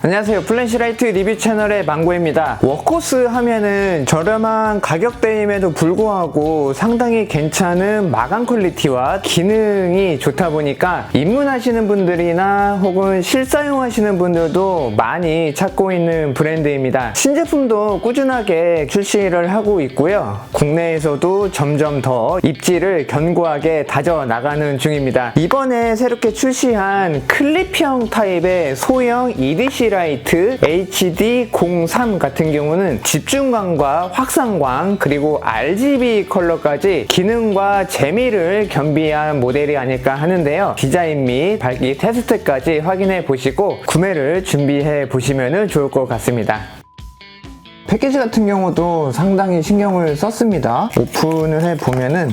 안녕하세요. 플래시라이트 리뷰 채널의 망고입니다. 워크호스 하면은 저렴한 가격대임에도 불구하고 상당히 괜찮은 마감 퀄리티와 기능이 좋다 보니까 입문하시는 분들이나 혹은 실사용하시는 분들도 많이 찾고 있는 브랜드입니다. 신제품도 꾸준하게 출시를 하고 있고요. 국내에서도 점점 더 입지를 견고하게 다져 나가는 중입니다. 이번에 새롭게 출시한 클립형 타입의 소형 EDC 라이트 HD03 같은 경우는 집중광과 확산광 그리고 RGB 컬러까지 기능과 재미를 겸비한 모델이 아닐까 하는데요. 디자인 및 밝기 테스트까지 확인해 보시고 구매를 준비해 보시면 좋을 것 같습니다. 패키지 같은 경우도 상당히 신경을 썼습니다. 오픈을 해 보면은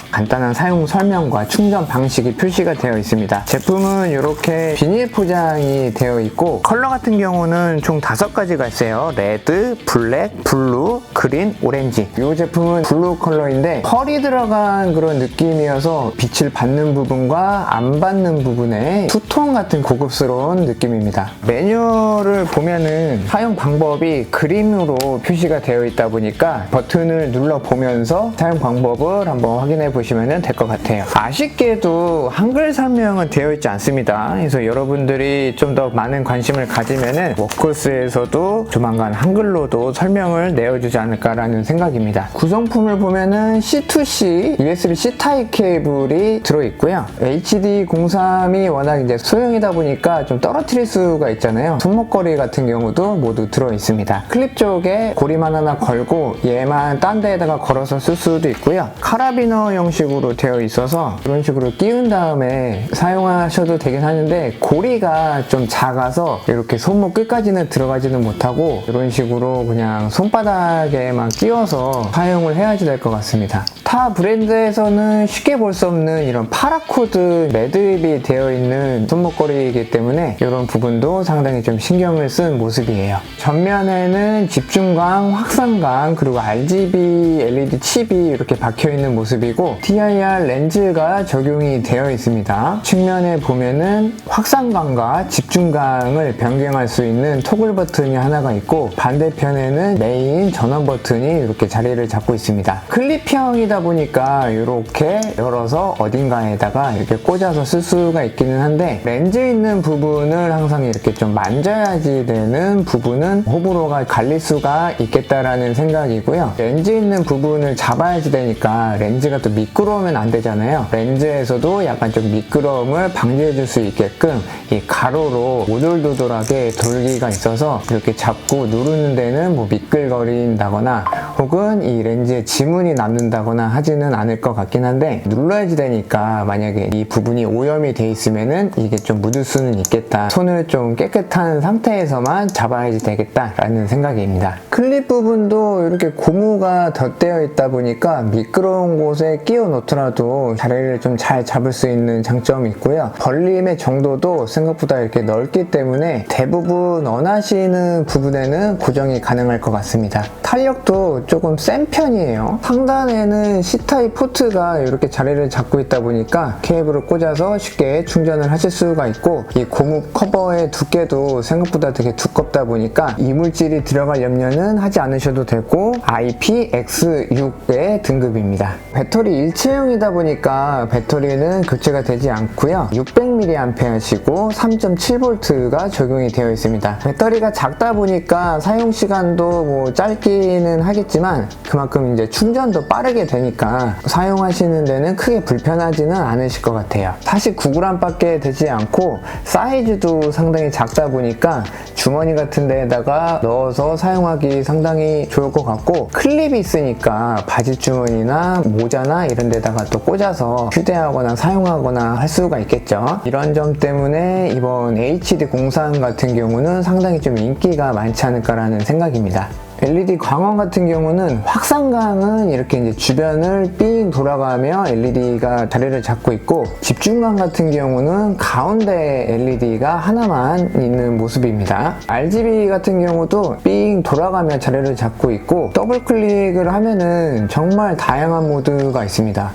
간단한 사용 설명과 충전 방식이 표시가 되어 있습니다. 제품은 이렇게 비닐 포장이 되어 있고 컬러 같은 경우는 총 5가지가 있어요. 레드, 블랙, 블루, 그린, 오렌지. 이 제품은 블루 컬러인데 펄이 들어간 그런 느낌이어서 빛을 받는 부분과 안 받는 부분에 투톤 같은 고급스러운 느낌입니다. 매뉴얼을 보면은 사용 방법이 그림으로 표시가 되어 있다 보니까 버튼을 눌러 보면서 사용 방법을 한번 확인해 보시면 될 것 같아요. 아쉽게도 한글 설명은 되어 있지 않습니다. 그래서 여러분들이 좀 더 많은 관심을 가지면은 워크호스에서도 조만간 한글로도 설명을 내어주지 않을까라는 생각입니다. 구성품을 보면은 C2C USB-C 타입 케이블이 들어있고요. HD03이 워낙 이제 소형이다 보니까 좀 떨어뜨릴 수가 있잖아요. 손목걸이 같은 경우도 모두 들어있습니다. 클립 쪽에 고리만 하나 걸고 얘만 딴 데에다가 걸어서 쓸 수도 있고요. 카라비너 형식으로 되어 있어서 이런 식으로 끼운 다음에 사용하셔도 되긴 하는데 고리가 좀 작아서 이렇게 손목 끝까지는 들어가지는 못하고 이런 식으로 그냥 손바닥에만 끼워서 사용을 해야지 될 것 같습니다. 타 브랜드에서는 쉽게 볼 수 없는 이런 파라코드 매듭이 되어 있는 손목걸이이기 때문에 이런 부분도 상당히 좀 신경을 쓴 모습이에요. 전면에는 집중광, 확산광 그리고 RGB LED 칩이 이렇게 박혀 있는 모습이고 TIR 렌즈가 적용이 되어 있습니다. 측면에 보면은 확산광과 집중광을 변경할 수 있는 토글 버튼이 하나가 있고 반대편에는 메인 전원 버튼이 이렇게 자리를 잡고 있습니다. 클립형이다 보니까 이렇게 열어서 어딘가에다가 이렇게 꽂아서 쓸 수가 있기는 한데 렌즈 있는 부분을 항상 이렇게 좀 만져야지 되는 부분은 호불호가 갈릴 수가 있겠다라는 생각이고요. 렌즈 있는 부분을 잡아야지 되니까 렌즈가 또 미끄러우면 안 되잖아요. 렌즈에서도 약간 좀 미끄러움을 방지해 줄 수 있게끔 이 가로로 오돌도돌하게 돌기가 있어서 이렇게 잡고 누르는 데는 뭐 미끌거린다거나 혹은 이 렌즈에 지문이 남는다거나 하지는 않을 것 같긴 한데 눌러야지 되니까 만약에 이 부분이 오염이 돼 있으면은 이게 좀 묻을 수는 있겠다. 손을 좀 깨끗한 상태에서만 잡아야지 되겠다라는 생각입니다. 클립 부분도 이렇게 고무가 덧대어 있다 보니까 미끄러운 곳에 끼워 놓더라도 자리를 좀 잘 잡을 수 있는 장점이 있고요. 벌림의 정도도 생각보다 이렇게 넓기 때문에 대부분 원하시는 부분에는 고정이 가능할 것 같습니다. 탄력도 조금 센 편이에요. 상단에는 C타입 포트가 이렇게 자리를 잡고 있다 보니까 케이블을 꽂아서 쉽게 충전을 하실 수가 있고 이 고무 커버의 두께도 생각보다 되게 두껍다 보니까 이물질이 들어갈 염려는 하지 않으셔도 되고 IPX6의 등급입니다. 배터리 일체형이다 보니까 배터리는 교체가 되지 않고요. 600mAh시고 3.7V가 적용이 되어 있습니다. 배터리가 작다 보니까 사용 시간도 뭐 짧기는 하겠지만 그만큼 이제 충전도 빠르게 되니까 사용하시는 데는 크게 불편하지는 않으실 것 같아요. 49g 밖에 되지 않고 사이즈도 상당히 작다 보니까 주머니 같은 데에다가 넣어서 사용하기 상당히 좋을 것 같고 클립이 있으니까 바지 주머니나 모자나 이런 데다가 또 꽂아서 휴대하거나 사용하거나 할 수가 있겠죠. 이런 점 때문에 이번 HD03 같은 경우는 상당히 좀 인기가 많지 않을까라는 생각입니다. LED 광원 같은 경우는 확산광은 이렇게 이제 주변을 삥 돌아가며 LED가 자리를 잡고 있고 집중광 같은 경우는 가운데 LED가 하나만 있는 모습입니다. RGB 같은 경우도 삥 돌아가며 자리를 잡고 있고 더블 클릭을 하면은 정말 다양한 모드가 있습니다.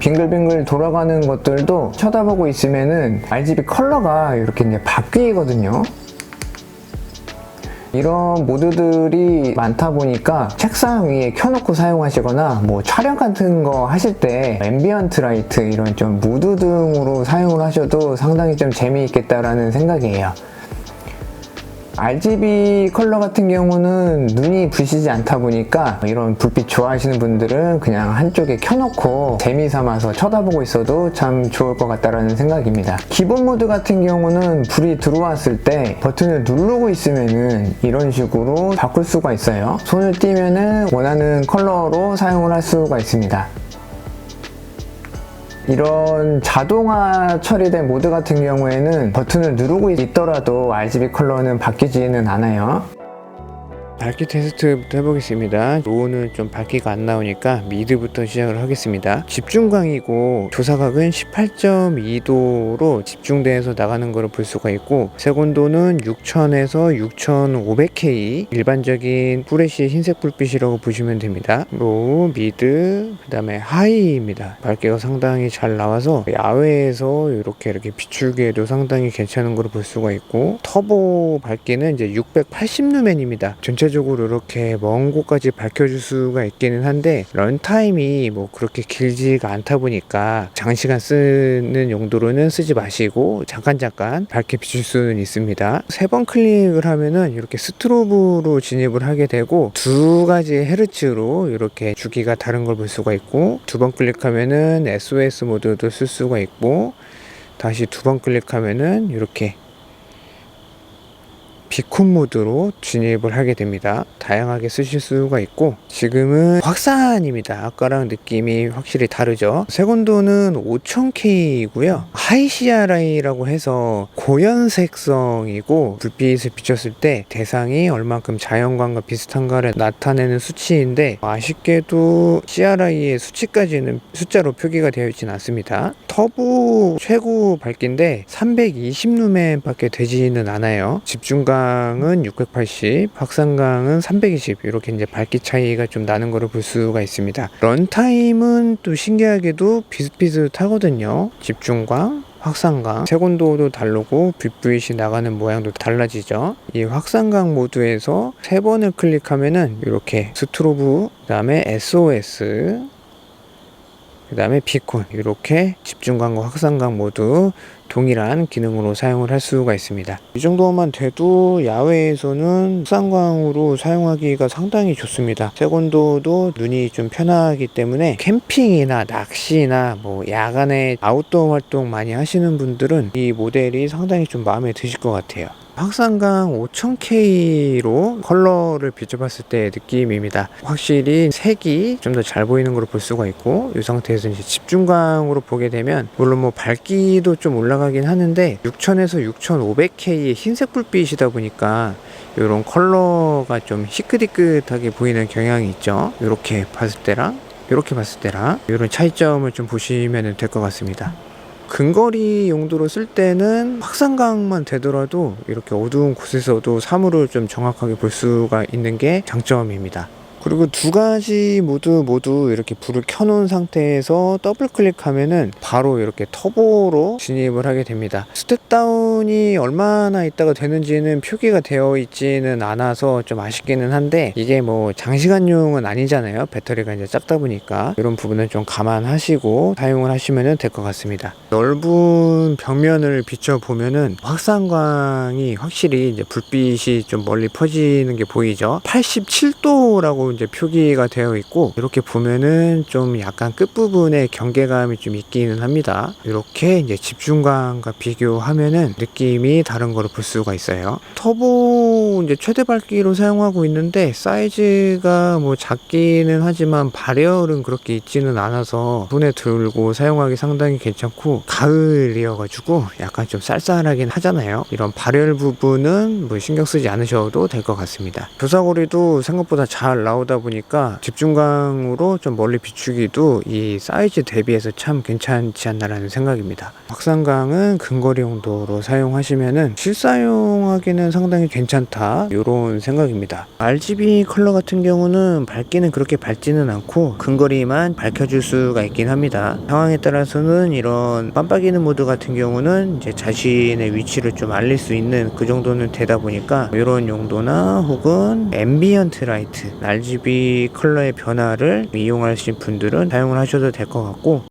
빙글빙글 돌아가는 것들도 쳐다보고 있으면은 RGB 컬러가 이렇게 이제 바뀌거든요. 이런 모드들이 많다 보니까 책상 위에 켜놓고 사용하시거나 뭐 촬영 같은 거 하실 때 앰비언트 라이트 이런 좀 무드 등으로 사용을 하셔도 상당히 좀 재미있겠다라는 생각이에요. RGB 컬러 같은 경우는 눈이 부시지 않다 보니까 이런 불빛 좋아하시는 분들은 그냥 한쪽에 켜놓고 재미삼아서 쳐다보고 있어도 참 좋을 것 같다라는 생각입니다. 기본 모드 같은 경우는 불이 들어왔을 때 버튼을 누르고 있으면은 이런 식으로 바꿀 수가 있어요. 손을 띄면은 원하는 컬러로 사용을 할 수가 있습니다. 이런 자동화 처리된 모드 같은 경우에는 버튼을 누르고 있더라도 RGB 컬러는 바뀌지는 않아요. 밝기 테스트부터 해보겠습니다. 로우는 좀 밝기가 안 나오니까 미드부터 시작을 하겠습니다. 집중광이고 조사각은 18.2도로 집중돼서 나가는 거를 볼 수가 있고, 색온도는 6000에서 6500K, 일반적인 후레쉬 흰색 불빛이라고 보시면 됩니다. 로우, 미드, 그 다음에 하이입니다. 밝기가 상당히 잘 나와서 야외에서 이렇게 비추기에도 상당히 괜찮은 거를 볼 수가 있고, 터보 밝기는 이제 680루멘입니다. 전체적으로 이렇게 먼 곳까지 밝혀줄 수가 있기는 한데, 런타임이 뭐 그렇게 길지가 않다 보니까 장시간 쓰는 용도로는 쓰지 마시고 잠깐 밝게 비출 수는 있습니다. 3번 클릭을 하면은 이렇게 스트로브로 진입을 하게 되고, 2가지 헤르츠로 이렇게 주기가 다른 걸 볼 수가 있고, 2번 클릭하면은 SOS 모드도 쓸 수가 있고, 다시 2번 클릭하면은 이렇게 비콘 모드로 진입을 하게 됩니다. 다양하게 쓰실 수가 있고, 지금은 확산입니다. 아까랑 느낌이 확실히 다르죠. 색온도는 5000K이고요. 하이 CRI라고 해서 고연색성이고, 불빛을 비췄을 때 대상이 얼만큼 자연광과 비슷한가를 나타내는 수치인데, 아쉽게도 CRI의 수치까지는 숫자로 표기가 되어 있지는 않습니다. 터보 최고 밝기인데 320루멘 밖에 되지는 않아요. 집중광은 680, 확산광은 320, 이렇게 이제 밝기 차이가 좀 나는 거를 볼 수가 있습니다. 런타임은 또 신기하게도 비슷비슷하거든요. 집중광, 확산광, 색온도도 다르고 불빛이 나가는 모양도 달라지죠. 이 확산광 모드에서 3번을 클릭하면은 이렇게 스트로브, 그 다음에 SOS, 그 다음에 비콘, 이렇게 집중광과 확산광 모두 동일한 기능으로 사용을 할 수가 있습니다. 이 정도만 돼도 야외에서는 확산광으로 사용하기가 상당히 좋습니다. 색온도도 눈이 좀 편하기 때문에 캠핑이나 낚시나 뭐 야간에 아웃도어 활동 많이 하시는 분들은 이 모델이 상당히 좀 마음에 드실 것 같아요. 확산광 5000K로 컬러를 비춰봤을 때 느낌입니다. 확실히 색이 좀 더 잘 보이는 걸 볼 수가 있고, 이 상태에서 이제 집중광으로 보게 되면 물론 뭐 밝기도 좀 올라가긴 하는데 6000에서 6500K의 흰색 불빛이다 보니까 이런 컬러가 좀 희끗희끗하게 보이는 경향이 있죠. 이렇게 봤을 때랑 이렇게 봤을 때랑 이런 차이점을 좀 보시면 될 것 같습니다. 근거리 용도로 쓸 때는 확산광만 되더라도 이렇게 어두운 곳에서도 사물을 좀 정확하게 볼 수가 있는 게 장점입니다. 그리고 2가지 모드 모두 이렇게 불을 켜놓은 상태에서 더블 클릭하면은 바로 이렇게 터보로 진입을 하게 됩니다. 스텝다운이 얼마나 있다가 되는지는 표기가 되어 있지는 않아서 좀 아쉽기는 한데, 이게 뭐 장시간용은 아니잖아요. 배터리가 이제 작다 보니까 이런 부분은 좀 감안하시고 사용을 하시면 될 것 같습니다. 넓은 벽면을 비춰보면은 확산광이 확실히 이제 불빛이 좀 멀리 퍼지는 게 보이죠. 87도라고 이제 표기가 되어 있고, 이렇게 보면은 좀 약간 끝부분에 경계감이 좀 있기는 합니다. 이렇게 이제 집중광과 비교하면은 느낌이 다른 거를 볼 수가 있어요. 터보 이제 최대 밝기로 사용하고 있는데 사이즈가 뭐 작기는 하지만 발열은 그렇게 있지는 않아서 손에 들고 사용하기 상당히 괜찮고, 가을이어가지고 약간 좀 쌀쌀하긴 하잖아요. 이런 발열 부분은 뭐 신경 쓰지 않으셔도 될 것 같습니다. 조사거리도 생각보다 잘 나오죠. 나오다 보니까 집중광으로 좀 멀리 비추기도 이 사이즈 대비해서 참 괜찮지 않나라는 생각입니다. 확산광은 근거리 용도로 사용하시면은 실사용하기는 상당히 괜찮다, 이런 생각입니다. RGB 컬러 같은 경우는 밝기는 그렇게 밝지는 않고 근거리만 밝혀줄 수가 있긴 합니다. 상황에 따라서는 이런 깜빡이는 모드 같은 경우는 이제 자신의 위치를 좀 알릴 수 있는 그 정도는 되다 보니까 이런 용도나 혹은 앰비언트 라이트, RGB 컬러의 변화를 이용하신 분들은 사용을 하셔도 될 것 같고,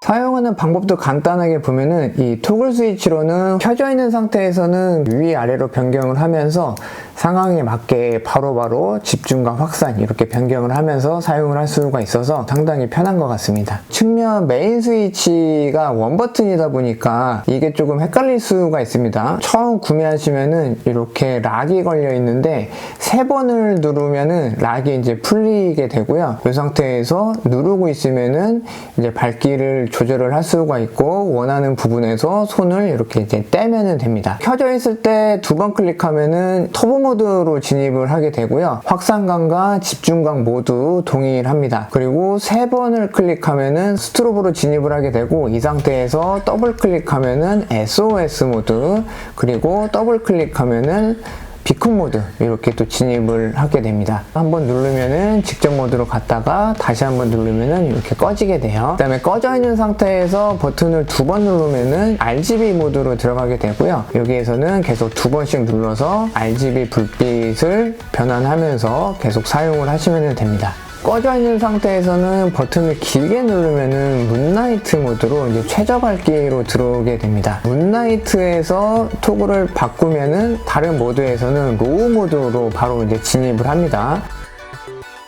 사용하는 방법도 간단하게 보면은 이 토글 스위치로는 켜져 있는 상태에서는 위아래로 변경을 하면서 상황에 맞게 바로바로 집중과 확산 이렇게 변경을 하면서 사용을 할 수가 있어서 상당히 편한 것 같습니다. 측면 메인 스위치가 원 버튼이다 보니까 이게 조금 헷갈릴 수가 있습니다. 처음 구매하시면은 이렇게 락이 걸려 있는데 3번을 누르면은 락이 이제 풀리게 되고요. 이 상태에서 누르고 있으면은 이제 밝기를 조절을 할 수가 있고 원하는 부분에서 손을 이렇게 이제 떼면 됩니다. 켜져 있을 때 2번 클릭하면은 터보 모드로 진입을 하게 되고요. 확산광과 집중광 모두 동일합니다. 그리고 3번을 클릭하면은 스트로브로 진입을 하게 되고, 이 상태에서 더블 클릭하면은 SOS 모드, 그리고 더블 클릭하면은 비콘 모드 이렇게 또 진입을 하게 됩니다. 한번 누르면은 직접 모드로 갔다가 다시 한번 누르면은 이렇게 꺼지게 돼요. 그 다음에 꺼져 있는 상태에서 버튼을 2번 누르면은 RGB 모드로 들어가게 되고요. 여기에서는 계속 2번씩 눌러서 RGB 불빛을 변환하면서 계속 사용을 하시면 됩니다. 꺼져 있는 상태에서는 버튼을 길게 누르면은 문나이트 모드로 이제 최저 밝기로 들어오게 됩니다. 문나이트에서 토글을 바꾸면은 다른 모드에서는 로우 모드로 바로 이제 진입을 합니다.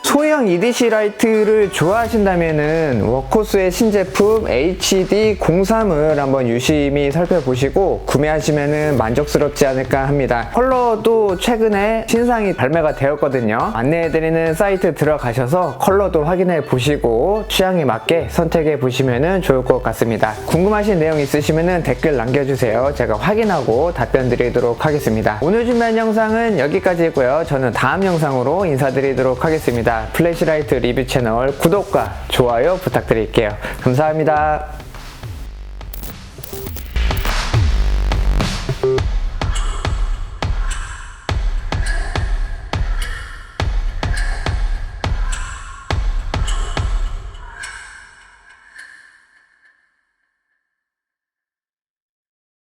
소형 EDC 라이트를 좋아하신다면은 워커스의 신제품 HD03을 한번 유심히 살펴보시고 구매하시면은 만족스럽지 않을까 합니다. 컬러도 최근에 신상이 발매가 되었거든요. 안내해드리는 사이트 들어가셔서 컬러도 확인해 보시고 취향에 맞게 선택해 보시면은 좋을 것 같습니다. 궁금하신 내용 있으시면은 댓글 남겨주세요. 제가 확인하고 답변 드리도록 하겠습니다. 오늘 준비한 영상은 여기까지고요. 저는 다음 영상으로 인사드리도록 하겠습니다. 플래시라이트 리뷰 채널 구독과 좋아요 부탁드릴게요. 감사합니다.